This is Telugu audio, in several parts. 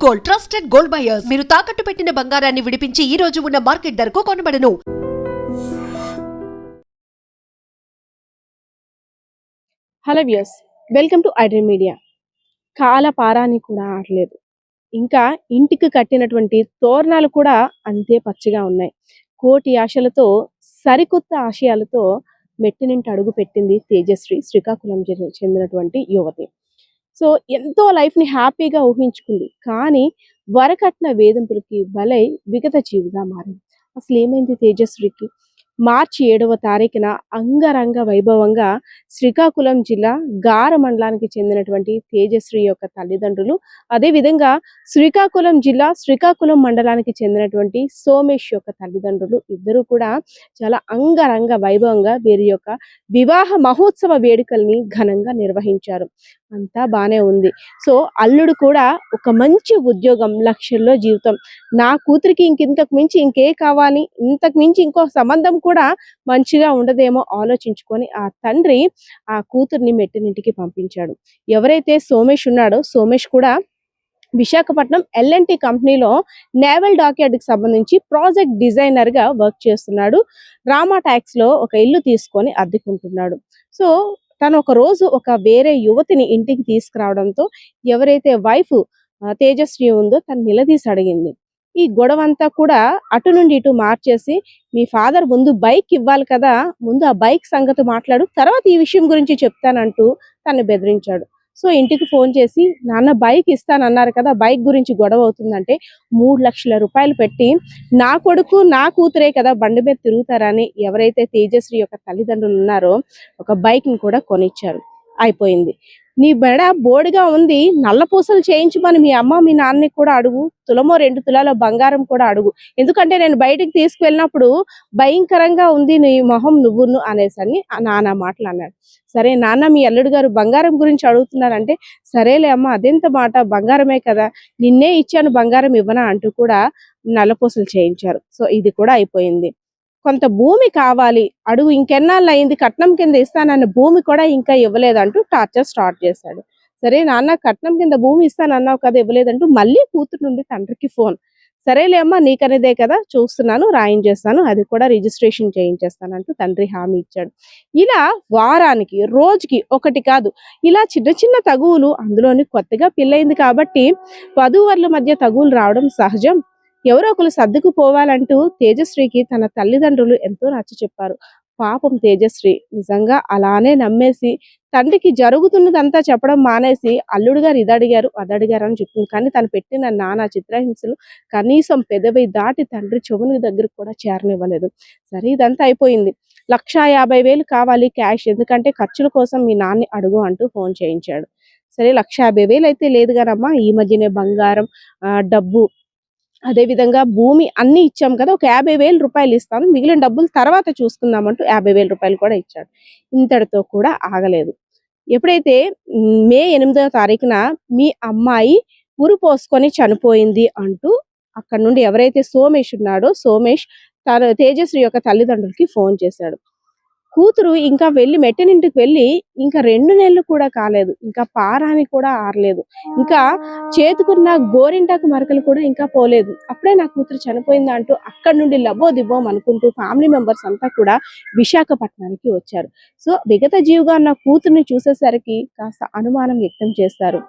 Gold, trusted gold buyers. మీరు తాకట్టు పెట్టిన బంగారాన్ని విడిపించి ఈ రోజు ఉన్న మార్కెట్ ధరకు కొనబడను. Hello views, welcome to iDream Media. కాల పారాని కూడా ఆడలేదు. ఇంకా ఇంటికి కట్టినటువంటి తోరణాలు కూడా అంతే పచ్చిగా ఉన్నాయి. కోటి ఆశలతో, సరికొత్త ఆశయాలతో మెట్టినింటి అడుగు పెట్టింది తేజశ్రీ, శ్రీకాకుళం చెందినటువంటి యువతి. సో ఎంతో లైఫ్ని హ్యాపీగా ఊహించుకుంది. కానీ వరకట్న వేధింపులకి బలై విగత జీవిగా మారింది. అసలు ఏమైంది తేజశ్రీకి? మార్చి 7వ తారీఖున అంగరంగ వైభవంగా శ్రీకాకుళం జిల్లా గార మండలానికి చెందినటువంటి తేజశ్రీ యొక్క తల్లిదండ్రులు, అదేవిధంగా శ్రీకాకుళం జిల్లా శ్రీకాకుళం మండలానికి చెందినటువంటి సోమేష్ యొక్క తల్లిదండ్రులు ఇద్దరు కూడా చాలా అంగరంగ వైభవంగా వీరి యొక్క వివాహ మహోత్సవ వేడుకల్ని ఘనంగా నిర్వహించారు. అంతా బానే ఉంది. సో అల్లుడు కూడా ఒక మంచి ఉద్యోగం, లక్షల్లో జీవితం, నా కూతురికి ఇంతకు మించి ఇంకే కావాలి, ఇంతకు మించి ఇంకో సంబంధం కూడా మంచిగా ఉండదేమో ఆలోచించుకొని ఆ తండ్రి ఆ కూతుర్ని మెట్టినింటికి పంపించాడు. ఎవరైతే సోమేష్ ఉన్నాడో, సోమేష్ కూడా విశాఖపట్నం L&T కంపెనీలో నేవల్ డాక్యార్డ్కి సంబంధించి ప్రాజెక్ట్ డిజైనర్గా వర్క్ చేస్తున్నాడు. రామా ట్యాక్స్లో ఒక ఇల్లు తీసుకొని అద్దెకుంటున్నాడు. సో తను ఒక రోజు ఒక వేరే యువతిని ఇంటికి తీసుకురావడంతో ఎవరైతే వైఫ్ తేజస్వి ఉందో తను నిలదీసి అడిగింది. ఈ గొడవ అంతా కూడా అటు నుండి ఇటు మార్చేసి, మీ ఫాదర్ ముందు బైక్ ఇవ్వాలి కదా, ముందు ఆ బైక్ సంగతి మాట్లాడు, తర్వాత ఈ విషయం గురించి చెప్తానంటూ తను బెదిరించాడు. సో ఇంటికి ఫోన్ చేసి, నాన్న బైక్ ఇస్తానన్నారు కదా, బైక్ గురించి గొడవ అవుతుందంటే 3 లక్షల రూపాయలు పెట్టి, నా కొడుకు నా కూతురే కదా బండి మీద తిరుగుతారని ఎవరైతే తేజశ్రీ యొక్క తల్లిదండ్రులు ఉన్నారో ఒక బైక్ని కూడా కొనిచ్చారు. అయిపోయింది. నీ బెడ బోడిగా ఉంది, నల్ల పూసలు చేయించమని మీ అమ్మ మీ నాన్నని కూడా అడుగు, తులమో 2 తులాల బంగారం కూడా అడుగు, ఎందుకంటే నేను బయటికి తీసుకువెళ్ళినప్పుడు భయంకరంగా ఉంది నీ మొహం నువ్వును అనేసని నాన్న మాటలు అన్నాడు. సరే నాన్న, మీ అల్లుడు గారు బంగారం గురించి అడుగుతున్నారంటే, సరేలే అమ్మ అదెంత మాట, బంగారమే కదా, నిన్నే ఇచ్చాను బంగారం ఇవ్వనా అంటూ కూడా నల్లపూసలు చేయించారు. సో ఇది కూడా అయిపోయింది. కొంత భూమి కావాలి అడుగు, ఇంకెన్నాళ్ళు అయింది, కట్నం కింద ఇస్తానన్న భూమి కూడా ఇంకా ఇవ్వలేదంటూ టార్చర్ స్టార్ట్ చేశాడు. సరే నాన్న, కట్నం కింద భూమి ఇస్తానన్నావు కదా, ఇవ్వలేదంటూ మళ్ళీ కూతురు నుండి తండ్రికి ఫోన్. సరేలే అమ్మ, నీకనేదే కదా, చూస్తున్నాను, రాయించేస్తాను, అది కూడా రిజిస్ట్రేషన్ చేయించేస్తానంటూ తండ్రి హామీ ఇచ్చాడు. ఇలా వారానికి రోజుకి ఒకటి కాదు, ఇలా చిన్న చిన్న తగువులు, అందులోని కొత్తగా పెళ్ళయింది కాబట్టి వధూవరుల మధ్య తగువులు రావడం సహజం. ఎవరో ఒకరు సర్దుకుపోవాలంటూ తేజశ్రీకి తన తల్లిదండ్రులు ఎంతో నచ్చ చెప్పారు. పాపం తేజశ్రీ నిజంగా అలానే నమ్మేసి తండ్రికి జరుగుతున్నదంతా చెప్పడం మానేసి, అల్లుడు గారు ఇది అడిగారు అది అడిగారు అని చెప్తుంది. కానీ తను పెట్టిన నానా చిత్రహింసలు కనీసం పెదవి దాటి తండ్రి చెవుని దగ్గరకు కూడా చేరనివ్వలేదు. సరే ఇదంతా అయిపోయింది. 1,50,000 కావాలి క్యాష్, ఎందుకంటే ఖర్చుల కోసం మీ నాన్ని అడుగు అంటూ ఫోన్ చేయించాడు. సరే 1,50,000 అయితే లేదు కానమ్మా, ఈ మధ్యనే బంగారం, డబ్బు, అదేవిధంగా భూమి అన్ని ఇచ్చాం కదా, ఒక 50,000 రూపాయలు ఇస్తాను, మిగిలిన డబ్బులు తర్వాత చూసుకుందామంటూ 50,000 రూపాయలు కూడా ఇచ్చాడు. ఇంతటితో కూడా ఆగలేదు. ఎప్పుడైతే మే 8వ తారీఖున మీ అమ్మాయి ఉరి పోసుకొని చనిపోయింది అంటూ అక్కడ నుండి ఎవరైతే సోమేష్ ఉన్నాడో, సోమేష్ తన తేజశ్రీ యొక్క తల్లిదండ్రులకి ఫోన్ చేశాడు. కూతురు ఇంకా వెళ్ళి మెట్టినింటికి వెళ్ళి ఇంకా 2 నెలలు కూడా కాలేదు, ఇంకా పారాని కూడా ఆరలేదు, ఇంకా చేతుకున్న గోరింటాకు మరకలు కూడా ఇంకా పోలేదు, అప్పుడే నా కూతురు చనిపోయిందా అంటూ అక్కడి నుండి లబో దిబ్బోం అనుకుంటూ ఫ్యామిలీ మెంబర్స్ అంతా కూడా విశాఖపట్నానికి వచ్చారు. సో విగత జీవిగా నా కూతుర్ని చూసేసరికి కాస్త అనుమానం వ్యక్తం చేస్తారు.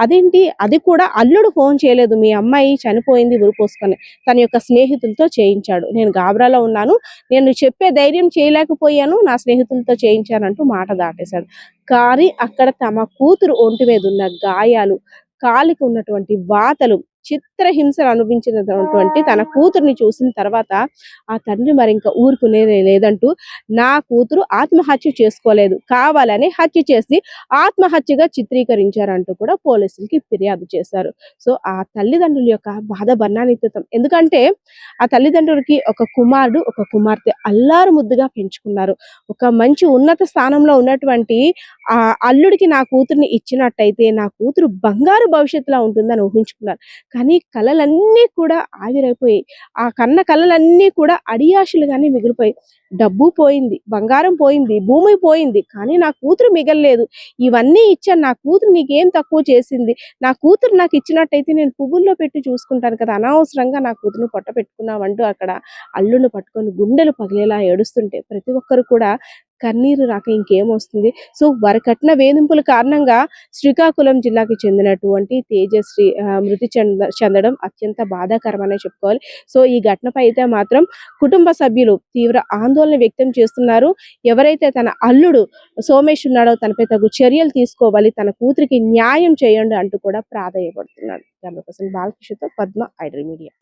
అదేంటి, అది కూడా అల్లుడు ఫోన్ చేయలేదు, మీ అమ్మాయి చనిపోయింది ఉరి పోసుకొని, తన యొక్క స్నేహితులతో చేయించాడు, నేను గాబరాలో ఉన్నాను, నేను చెప్పే ధైర్యం చేయలేకపోయాను, నా స్నేహితులతో చేయించానంటూ మాట దాటేశాడు. కానీ అక్కడ తమ కూతురు ఒంటి మీద ఉన్న గాయాలు, కాలికి ఉన్నటువంటి వాతలు, చిత్రహింసలు అనుభవించినటువంటి తన కూతుర్ని చూసిన తర్వాత ఆ తండ్రి మరి ఇంకా ఊరుకునేదే లేదంటూ, నా కూతురు ఆత్మహత్య చేసుకోలేదు, కావాలని హత్య చేసి ఆత్మహత్యగా చిత్రీకరించారంటూ కూడా పోలీసులకి ఫిర్యాదు చేశారు. సో ఆ తల్లిదండ్రుల యొక్క బాధ బర్ణాతీతం. ఎందుకంటే ఆ తల్లిదండ్రులకి ఒక కుమారుడు ఒక కుమార్తె అల్లారు ముద్దుగా పెంచుకున్నారు. ఒక మంచి ఉన్నత స్థానంలో ఉన్నటువంటి ఆ అల్లుడికి నా కూతుర్ని ఇచ్చినట్టయితే నా కూతురు బంగారు భవిష్యత్తులో ఉంటుందని ఊహించుకున్నారు. కానీ కలలన్నీ కూడా ఆవిరైపోయాయి. ఆ కన్న కలలన్నీ కూడా అడియాశలుగానే మిగిలిపోయాయి. డబ్బు పోయింది, బంగారం పోయింది, భూమి పోయింది, కానీ నా కూతురు మిగలలేదు. ఇవన్నీ ఇచ్చాను, నా కూతురు నీకేం తక్కువ చేసింది? నా కూతురు నాకు ఇచ్చినట్టయితే నేను పువ్వుల్లో పెట్టి చూసుకుంటాను కదా, అనవసరంగా నా కూతురుని పొట్ట పెట్టుకున్నావంటూ అక్కడ అల్లుని పట్టుకొని గుండెలు పగిలేలా ఏడుస్తుంటే ప్రతి ఒక్కరు కూడా కన్నీరు రాక ఇంకేమొస్తుంది. సో వారి కఠిన వేధింపుల కారణంగా శ్రీకాకుళం జిల్లాకి చెందినటువంటి తేజశ్రీ మృతి చెందడం అత్యంత బాధాకరమనే చెప్పుకోవాలి. సో ఈ ఘటనపై అయితే మాత్రం కుటుంబ సభ్యులు తీవ్ర ఆందోళన వ్యక్తం చేస్తున్నారు. ఎవరైతే తన అల్లుడు సోమేష్ ఉన్నాడో తనపై తగు చర్యలు తీసుకోవాలి, తన కూతురికి న్యాయం చేయండి అంటూ కూడా ప్రాధేయపడుతున్నాడు. బాలకృష్ణతో పద్మ, ఐడ్రీ మీడియా.